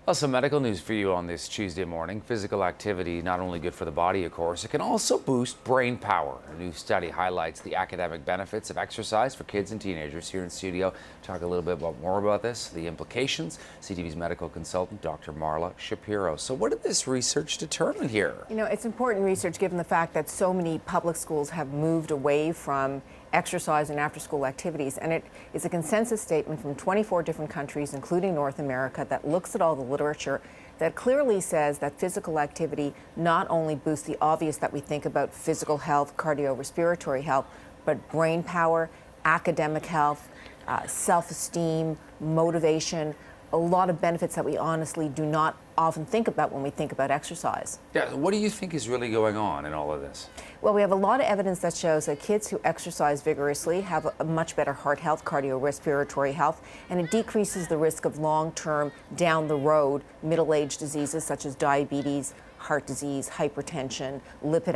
Well, some medical news for you on this Tuesday morning. Physical activity, not only good for the body, of course, it can also boost brain power. A new study highlights the academic benefits of exercise for kids and teenagers. Here in studio, talk a little bit more about this, the implications. CTV's medical consultant, Dr. Marla Shapiro. So what did this research determine here? You know, it's important research given the fact that so many public schools have moved away from exercise and after-school activities, and it is a consensus statement from 24 different countries, including North America, that looks at all the literature that clearly says that physical activity not only boosts the obvious that we think about physical health, cardiorespiratory health, but brain power, academic health, self-esteem, motivation, a lot of benefits that we honestly do not often think about when we think about exercise. Yeah, what do you think is really going on in all of this? Well, we have a lot of evidence that shows that kids who exercise vigorously have a much better heart health, cardiorespiratory health, and it decreases the risk of long-term, down the road, middle-age diseases such as diabetes, heart disease, hypertension, lipid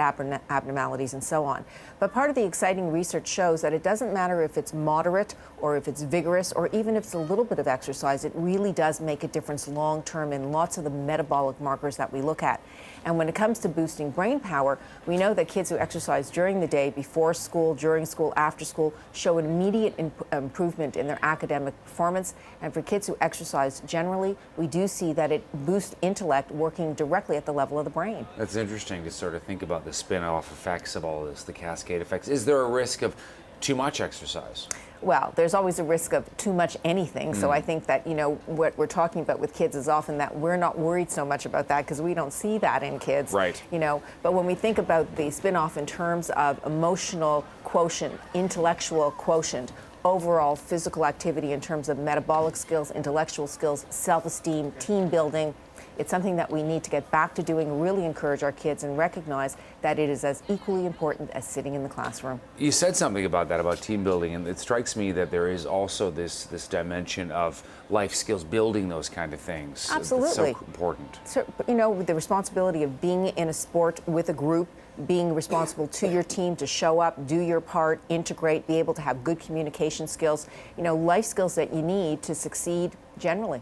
abnormalities, and so on. But part of the exciting research shows that it doesn't matter if it's moderate or if it's vigorous or even if it's a little bit of exercise, it really does make a difference long-term in lots of the metabolic markers that we look at. And when it comes to boosting brain power, we know that kids who exercise during the day, before school, during school, after school, show an immediate improvement in their academic performance. And for kids who exercise generally, we do see that it boosts intellect working directly at the level of the brain. That's interesting to sort of think about the spin-off effects of all this, the cascade effects. Is there a risk of too much exercise? Well, there's always a risk of too much anything. So I think that, you know, what we're talking about with kids is often that we're not worried so much about that because we don't see that in kids. Right. You know, but when we think about the spin-off in terms of emotional quotient, intellectual quotient, overall physical activity in terms of metabolic skills, intellectual skills, self-esteem, team building, it's something that we need to get back to doing, really encourage our kids and recognize that it is as equally important as sitting in the classroom. You said something about that, about team building, and it strikes me that there is also this dimension of life skills, building those kind of things. Absolutely. It's so important. So, you know, with the responsibility of being in a sport with a group, being responsible to your team to show up, do your part, integrate, be able to have good communication skills, you know, life skills that you need to succeed generally.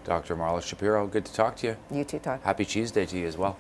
Dr. Marla Shapiro, good to talk to you. You too, Todd. Happy Tuesday to you as well.